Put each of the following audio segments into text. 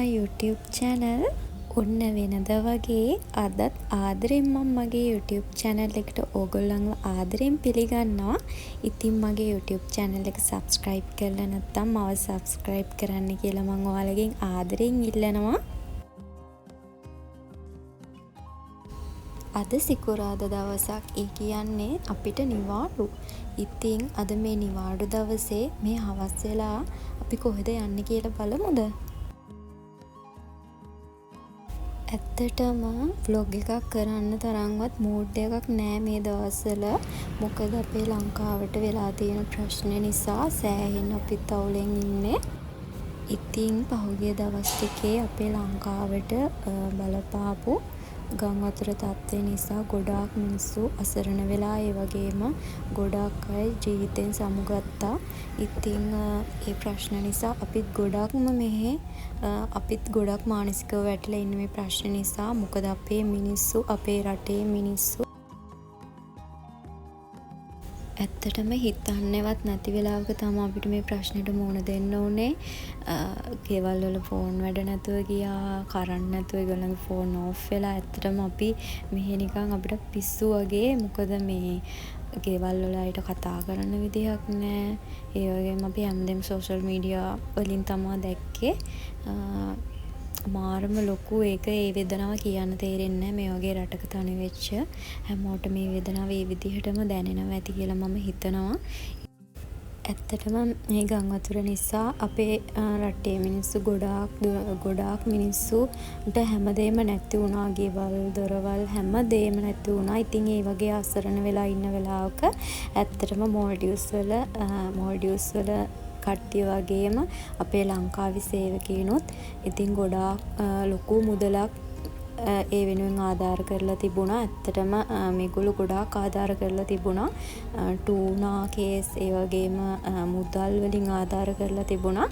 my YouTube channel. ඔන්න වෙනද වගේ අදත් ආදරෙන් මම මගේ YouTube channel එකට ඕගොල්ලන්ව ආදරෙන් පිළිගන්නවා. ඉතින් මගේ YouTube channel එක subscribe කරලා නැත්නම් මාව subscribe කරන්න කියලා මම ඔයාලගෙන් ආදරෙන් ඉල්ලනවා. අද සිකුරාදා දවසක්. ඒ කියන්නේ අපිට නිවාඩු. ඉතින් අද මේ නිවාඩු දවසේ මේ හවස් වෙලා අපි කොහෙද යන්නේ කියලා බලමුද? ඇත්තටම vlog එකක් කරන්න තරම්වත් mood එකක් නෑ මේ දවස්වල. මොකද අපේ ලංකාවට වෙලා තියෙන ප්‍රශ්න නිසා සෑහෙන අපි තවුලෙන් ඉන්නේ. ඉතින් පහුගිය දවස් ටිකේ අපේ ලංකාවට බලපාපු ගම් වතුර තත්ත්වය නිසා ගොඩාක් මිනිස්සු අසරණ වෙලා ඒ වගේම ගොඩාක් අය ජීවිතෙන් සමුගත්තා. ඉතින් ඒ ප්‍රශ්න නිසා අපිත් ගොඩක් මානසිකව වැටිලා ඉන්න මේ ප්‍රශ්න නිසා. මොකද අපේ මිනිස්සු අපේ රටේ මිනිස්සු ඇත්තටම හිතන්නේවත් නැති වෙලාවක තමයි අපිට මේ ප්‍රශ්නෙට මුහුණ දෙන්න ඕනේ. ගෙවල් වල ෆෝන් වැඩ නැතුව ගියා, කරන්ට් නැතුව ඒගොල්ලන්ගේ ෆෝන් ඕෆ් වෙලා. ඇත්තටම අපි මෙහෙ නිකන් අපිට පිස්සු වගේ. මොකද මේ ගෙවල් වල අයට කතා කරන්න විදිහක් නැහැ. ඒ වගේම අපි හැමදේම සෝෂල් මීඩියා වලින් තමයි දැක්කේ. මාරම ලොකු ඒක ඒ වේදනාව කියන්න තේරෙන්නේ නැහැ. මේ වගේ රටක තනි වෙච්ච හැමෝට මේ වේදනාව ඒ විදිහටම දැනෙනවා ඇති කියලා මම හිතනවා. ඇත්තටම මේ ගම් වතුර නිසා අපේ රටේ මිනිස්සු ගොඩාක් මිනිස්සුන්ට හැමදේම නැති වුණා. ගෙවල් දොරවල් හැමදේම නැති වුණා. ඉතින් ඒ වගේ අසරණ වෙලා ඉන්න වෙලාවක ඇත්තටම මෝල්ඩිව්ස් වල කට්ටිය වගේම අපේ ලංකාවේ සේවකීනුත් ඉතින් ගොඩාක් ලොකු මුදලක් ඒ වෙනුවෙන් ආධාර කරලා තිබුණා. ඇත්තටම මේගොල්ලෝ ගොඩාක් ආධාර කරලා තිබුණා. ටූනා කේස් ඒ වගේම මුදල් වලින් ආධාර කරලා තිබුණා.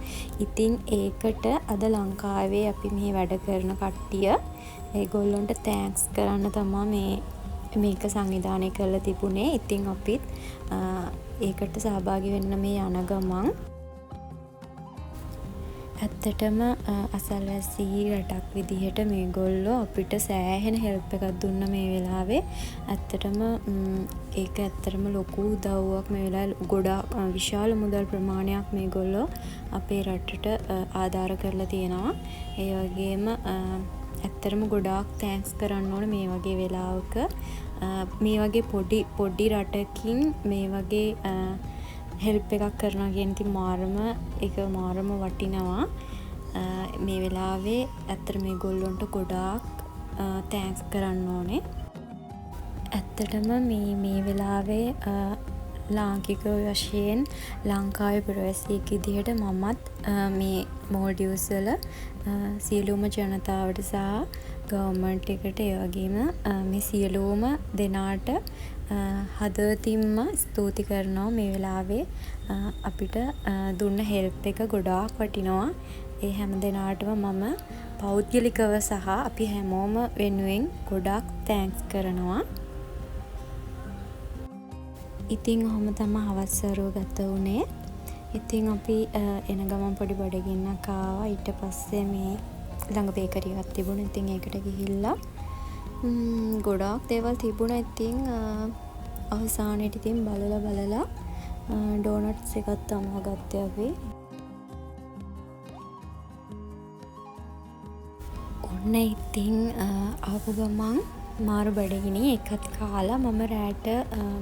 ඉතින් ඒකට අද ලංකාවේ අපි මේ වැඩ කරන කට්ටිය ඒගොල්ලොන්ට තෑන්ක්ස් කරන්න තමයි මේක සංවිධානය කරලා තිබුණේ. ඉතින් අපිත් ඒකට සහභාගී වෙන්න මේ යන ගමන් ඇත්තටම අසල්වැසි රටක් විදිහට මේගොල්ලෝ අපිට සෑහෙන හෙල්ප් එකක් දුන්න මේ වෙලාවේ. ඇත්තටම ඒක ඇත්තටම ලොකු උදව්වක් මේ වෙලාවේ. ගොඩාක් විශාල මුදල් ප්‍රමාණයක් මේගොල්ලෝ අපේ රටට ආධාර කරලා තියෙනවා. ඒ වගේම ඇත්තටම ගොඩාක් තෑන්ක්ස් කරන්න ඕන මේ වගේ වෙලාවක. මේ වගේ පොඩි රටකින් මේ වගේ හෙල්ප් එකක් කරනවා කියන ඉතින් මාරම වටිනවා. මේ වෙලාවේ ඇත්තට මේගොල්ලොන්ට ගොඩාක් තෑන්ක්ස් කරන්න ඕනේ. ඇත්තටම මේ වෙලාවේ ලාංකික වශයෙන් ලංකාවේ ප්‍රවාසියෙක් විදිහට මමත් මේ මෝල්ඩිව්ස් වල සියලුම ජනතාවට සහ ගවර්න්මන්ට් එකට ඒ වගේම මේ සියලුම දෙනාට හදවතින්ම ස්තුති කරනවා. මේ වෙලාවේ අපිට දුන්න හෙල්ප් එක ගොඩාක් වටිනවා. ඒ හැම දෙනාටම මම පෞද්ගලිකව සහ අපි හැමෝම වෙනුවෙන් ගොඩාක් තෑන්ක්ස් කරනවා. ඉතින් ඔහොම තමයි හවස් වරුව ගත වුණේ. ඉතින් අපි එන ගමන් පොඩි බඩගින්නක් ආවා. ඊට පස්සේ මේ ළඟ බේකරි එකක් තිබුණා. ඉතින් ඒකට ගිහිල්ලා ගොඩාක් දේවල් තිබුණා. ඉතින් අවසානයේදී ඉතින් බලලා ඩෝනට්ස් එකක් තමයි ගත්තේ අපි. ඔන්න ඉතින් ආපු ගමන් මාරු බඩගිනි එකත් කාලා මම රැට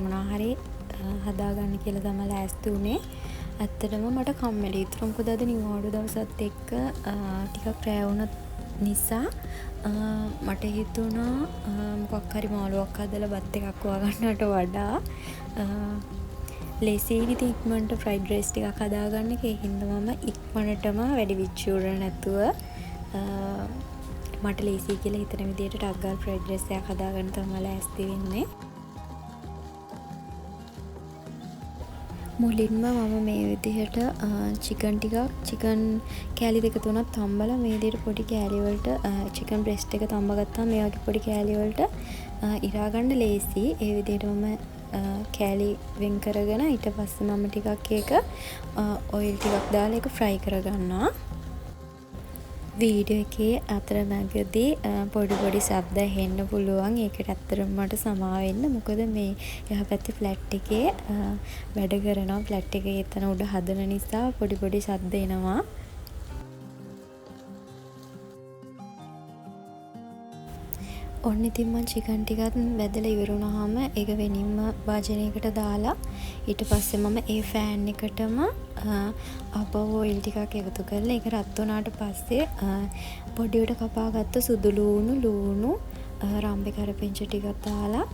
මොනවා හරි හදාගන්න කියලා තමයි ලෑස්ති වුණේ. ඇත්තටම මට කම්මැලි. ඒතර මොකද අද නිවාඩු දවසත් එක්ක ටිකක් රෑ වුණ නිසා මට හිතුණා මොකක් හරි මාළුවක් හදලා බත් එකක් වගන්නට වඩා ලේසියි ඉක්මනට ෆ්‍රයිඩ් රයිස් ටිකක් හදාගන්න එක. ඒ හින්දා මම ඉක්මනටම වැඩි විචුර නැතුව මට ලේසියි කියලා හිතන විදිහට ටක් ගාලා ෆ්‍රයිඩ් රයිස් එකක් හදාගන්න තමයි ලෑස්ති වෙන්නේ. මුලින්ම මම මේ විදිහට චිකන් කෑලි දෙක තුනක් තම්බලා මේ විදිහට පොඩි කෑලි වලට චිකන් බ්‍රෙස්ට් එක තම්බ ගත්තා. මේ වගේ පොඩි කෑලි වලට ඉරා ගන්න ලේසි. ඒ විදිහට මම කෑලි වෙන් කරගෙන ඊට පස්සේ මම ටිකක් ඒක ඔයිල් ටිකක් දාලා ඒක ෆ්‍රයි කරගන්නවා. වීඩියෝ එකේ අතරමැදදී පොඩි පොඩි ශබ්ද ඇහෙන්න පුළුවන්. ඒකට ඇත්තටම මට සමාව වෙන්න. මොකද මේ යහපැත්තේ ෆ්ලැට් එකේ වැඩ කරනවා. ෆ්ලැට් එකේ එතන උඩ හදන නිසා පොඩි පොඩි ශබ්ද එනවා. ඔන්න ඉතින් මම චිකන් ටිකත් බැදලා ඉවරුනහම ඒක වෙනින්ම වාජනයකට දාලා ඊට පස්සේ මම ඒ ෆෑන් එකටම ආපහු ඔයිල් ටිකක් එකතු කරලා ඒක රත් වුණාට පස්සේ පොඩියට කපාගත්ත සුදු ලූණු රම්බේ කරපිංචා ටිකක් දාලා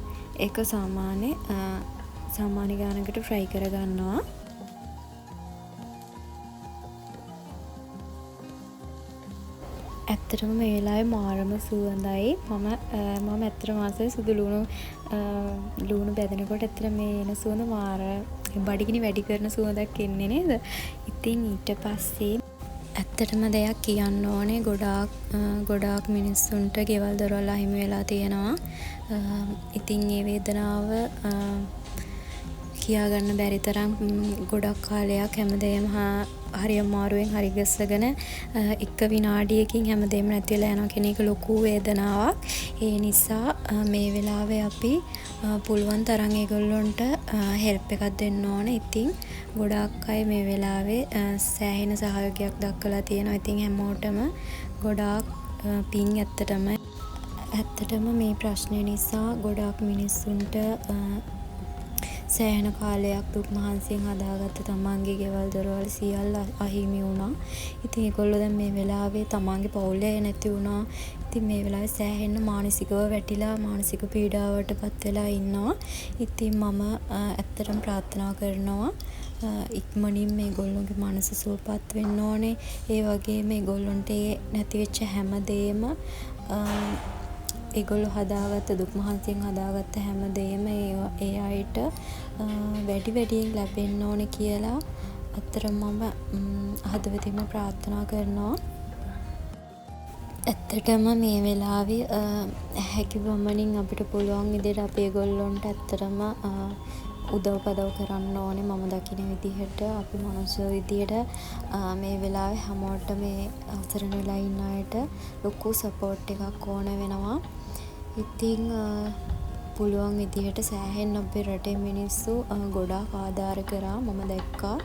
ඒක සාමාන්‍ය ගානකට ෆ්‍රයි කරගන්නවා. ඇත්තටම මේ වෙලාවේ මාරම සුවඳයි. මම ඇත්තටම ආසයි සුදු ලූණු බැදෙනකොට ඇත්තට මේ එන සුවඳ මාර බඩගිනි වැඩි කරන සුවඳක් එන්නේ නේද? ඉතින් ඊට පස්සේ ඇත්තටම දෙයක් කියන්න ඕනේ. ගොඩාක් මිනිස්සුන්ට ගෙවල් දොරවල් අහිමි වෙලා තියෙනවා. ඉතින් ඒ වේදනාව කියාගන්න බැරි තරම් ගොඩක් කාලයක් හැමදේම හරි අමාරුවෙන් හරි ගස්සගෙන එක විනාඩියකින් හැමදේම නැති වෙලා යනවා කියන එක ලොකු වේදනාවක්. ඒ නිසා මේ වෙලාවේ අපි පුළුවන් තරම් ඒගොල්ලොන්ට හෙල්ප් එකක් දෙන්න ඕනේ. ඉතින් ගොඩාක් අය මේ වෙලාවේ සෑහෙන සහයෝගයක් දක්වලා තියෙනවා. ඉතින් හැමෝටම ගොඩාක් පිං. ඇත්තටම මේ ප්‍රශ්නේ නිසා ගොඩාක් මිනිස්සුන්ට සෑහෙන කාලයක් දුක් මහන්සියෙන් හදාගත්ත තමන්ගේ ගෙවල් දොරවල් සියල්ල අහිමි වුණා. ඉතින් ඒගොල්ලෝ දැන් මේ වෙලාවේ තමන්ගේ පවුලේ නැති වුණා. ඉතින් මේ වෙලාවේ සෑහෙන මානසිකව වැටිලා මානසික පීඩාවටපත් වෙලා ඉන්නවා. ඉතින් මම ඇත්තටම ප්‍රාර්ථනා කරනවා ඉක්මනින් මේගොල්ලෝගේ මනස සුවපත් වෙන්න ඕනේ. ඒ වගේම මේගොල්ලොන්ට නැති වෙච්ච හැමදේම ඒගොල්ලෝ හදාගත්ත දුක් මහන්සියෙන් හදාගත්ත හැමදේම ඒ අයට වැඩියෙන් ලැබෙන්න ඕනේ කියලා අත්‍තරම මම හදවතින්ම ප්‍රාර්ථනා කරනවා. ඇත්තටම මේ වෙලාවේ හැකි වමනින් අපිට පුළුවන් විදිහට අපි ඒගොල්ලොන්ට ඇත්තටම උදව් කරන්න ඕනේ. මම දකින විදිහට අපි මනුස්ස විදිහට මේ වෙලාවේ හැමෝට මේ අසරණ වෙලා ඉන්න අයට ලොකු සපෝට් එකක් ඕන වෙනවා. ඉතින් පුළුවන් විදිහට සෑහෙන්න අපේ රටේ මිනිස්සු ගොඩාක් ආධාර කරා මම දැක්කා.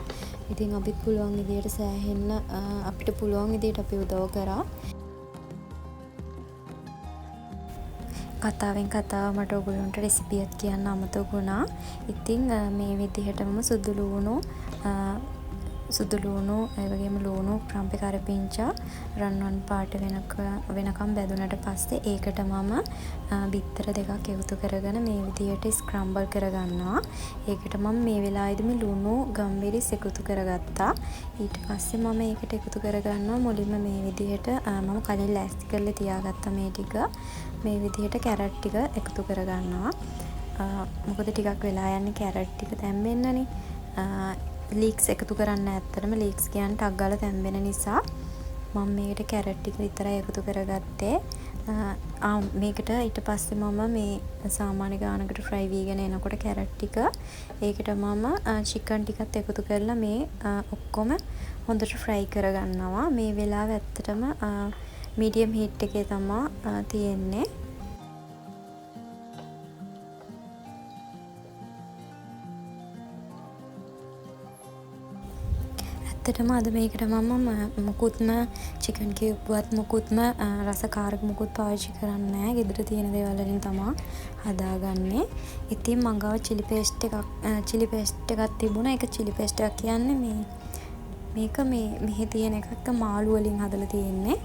ඉතින් අපිත් පුළුවන් විදිහට සෑහෙන්න අපිට පුළුවන් විදිහට අපි උදව් කරා. කතාවෙන් කතාව මට ඔයගොල්ලන්ට රෙසිපියක් කියන්න අමතක වුණා. ඉතින් මේ විදිහටම සුදු ලූණු ඒ වගේම ලූණු රම්පේ කරපිංචා රන්වන් පාට වෙනකම් බැදුනට පස්සේ ඒකට මම බිත්තර දෙකක් එකතු කරගෙන මේ විදිහට ස්ක්‍රම්බල් කරගන්නවා. ඒකට මම මේ වෙලාවේදී මේ ලුණු ගම්බිරිස් එකතු කරගත්තා. ඊට පස්සේ මම ඒකට එකතු කරගන්නවා මුලින්ම මේ විදිහට මම කලින් ලෑස්ති කරලා තියාගත්ත මේ ටික මේ විදිහට කැරට් ටික එකතු කරගන්නවා. මොකද ටිකක් වෙලා යන්නේ කැරට් ටික තැම්බෙන්නනේ. ලීක්ස් එකතු කරන්න ඇත්තටම ලීක්ස් කියන්නේ ටක් ගාලා තැම්බෙන නිසා මම මේකට කැරට් ටික විතරයි එකතු කරගත්තේ. මේකට ඊට පස්සේ මම මේ සාමාන්‍ය ගානකට ෆ්‍රයි වීගෙන එනකොට කැරට් ටික ඒකට මම චිකන් ටිකත් එකතු කරලා මේ ඔක්කොම හොඳට ෆ්‍රයි කරගන්නවා. මේ වෙලාව ඇත්තටම මීඩියම් හීට් එකේ තමයි තියෙන්නේ. ඇත්තටම අද මේකට මම මොකුත්ම චිකන් කියුප්වත් මොකුත්ම රස කාරක මොකුත් පාවිච්චි කරන්නේ නැහැ. ගෙදර තියෙන දේවල් වලින් තමයි හදාගන්නේ. ඉතින් මං ගාව චිලි පේස්ට් එකක් තිබුණා. ඒක චිලි පේස්ට් එකක් කියන්නේ මේක මෙහි තියෙන එකක් මාළු වලින් හදලා තියෙන්නේ.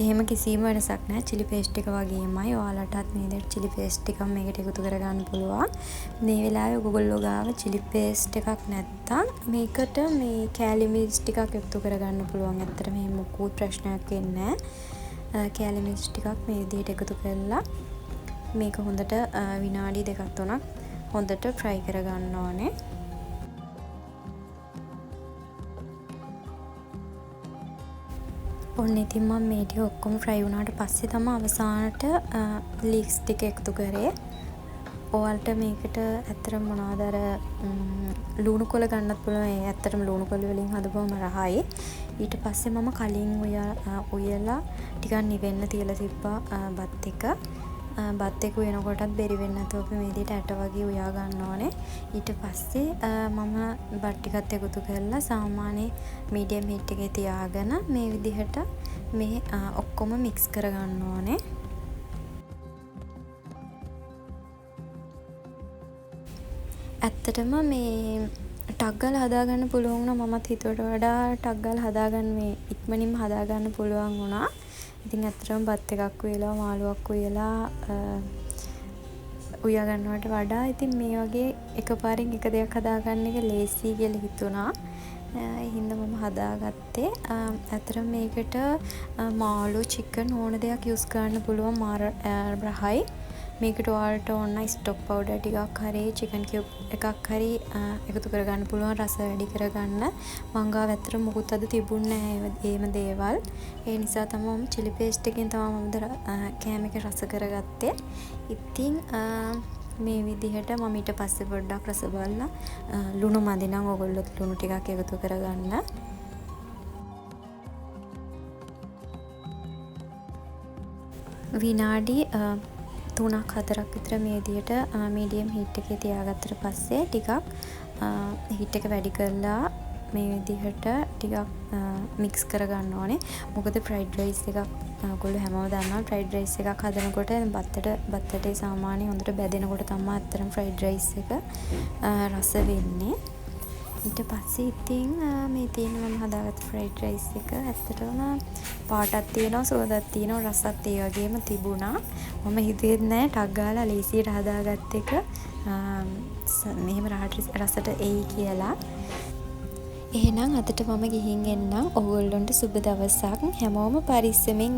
එහෙම කිසිම වෙනසක් නැහැ. චිලි පේස්ට් එක වගේමයි. ඔයාලටත් මේ විදිහට චිලි පේස්ට් එකක් මේකට එකතු කරගන්න පුළුවන්. මේ වෙලාවේ ඔයගොල්ලෝ ගාව චිලි පේස්ට් එකක් නැත්තම් මේකට මේ කෑලි මිරිස් ටිකක් එකතු කරගන්න පුළුවන්. ඇත්තට මේ මොකුත් ප්‍රශ්නයක් වෙන්නේ නැහැ. කෑලි මිරිස් ටිකක් මේ විදිහට එකතු කරලා මේක හොඳට විනාඩි 2-3ක් හොඳට ෆ්‍රයි කරගන්න ඕනේ. ඔන්න ඉතින් මම මේ ටික ඔක්කොම ෆ්‍රයි වුණාට පස්සේ තමයි අවසානට ලීක්ස් ටික එකතු කරේ. ඔයාලට මේකට ඇත්තටම මොනවද අර ලුණු කොළ ගන්නත් පුළුවන්. ඒ ඇත්තටම ලුණු කොළ වලින් හදපුවම රහයි. ඊට පස්සේ මම කලින් උයලා ටිකක් නිවෙන්න තියලා තිබ්බා බත් එක. බත් එක උයනකොටත් බැරි වෙන්නේ නැතුව අපි මේ විදිහට ඇට වගේ උයා ගන්න ඕනේ. ඊට පස්සේ මම බත් ටිකත් එකතු කරලා සාමාන්‍ය මීඩියම් හීට් එකේ තියාගෙන මේ විදිහට මේ ඔක්කොම මික්ස් කරගන්න ඕනේ. ඇත්තටම මේ ටක් ගාලා හදාගන්න පුළුවන් නම් මමත් හිතුවට වඩා ටක් ගාලා හදාගන්න මේ ඉක්මනින්ම හදාගන්න පුළුවන් වුණා. ඉතින් ඇත්තටම බත් එකක් උයලා මාළුවක් උයලා උයා ගන්නවට වඩා ඉතින් මේ වගේ එකපාරින් එක දෙයක් හදාගන්න එක ලේසි කියලා හිතුණා. ඒ හින්දා මම හදාගත්තේ. ඇත්තටම මේකට මාළු චිකන් ඕන දෙයක් යූස් කරන්න පුළුවන්. මාර රහයි. මේකට ඔයාලට ඕන ස්ටොක් පවුඩර් ටිකක් හරි චිකන් කියුබ් එකක් හරි එකතු කරගන්න පුළුවන් රස වැඩි කරගන්න. මං ගාව ඇත්තට මොකුත් අද තිබුණේ නැහැ ඒම දේවල්. ඒ නිසා තමයි මම chili paste එකෙන් තමයි මම කෑම එක රස කරගත්තේ. ඉතින් මේ විදිහට මම ඊට පස්සේ පොඩ්ඩක් රස බලලා ලුණු මදි නම් ඔයගොල්ලෝ ලුණු ටිකක් එකතු කරගන්න. විනාඩි 3-4ක් විතර මේ විදිහට මීඩියම් හීට් එකේ තියාගත්තට පස්සේ ටිකක් හීට් එක වැඩි කරලා මේ විදිහට ටිකක් මික්ස් කරගන්න ඕනේ. මොකද ෆ්‍රයිඩ් රයිස් එකක් ඔයගොල්ලෝ හැමෝම දන්නවා ෆ්‍රයිඩ් රයිස් එකක් හදනකොට බත්තට සාමාන්‍යයෙන් හොඳට බැදෙනකොට තමයි අත්‍තරම ෆ්‍රයිඩ් රයිස් එක රස වෙන්නේ. ඊට පස්සේ ඉතින් මේ තියෙන මම හදාගත්ත ෆ්‍රයිඩ් රයිස් එක ඇත්තටම පාටක් තියෙනවා සුවඳක් තියෙනවා රසත් ඒ වගේම තිබුණා. මම හිතුවේ නෑ ටක් ගාලා ලේසියට හදාගත්ත එක මෙහෙම රසට එයි කියලා. එහෙනම් අදට මම ගිහින් එන්නම්. ඔයගොල්ලන්ට සුබ දවසක්. හැමෝම පරිස්සමෙන්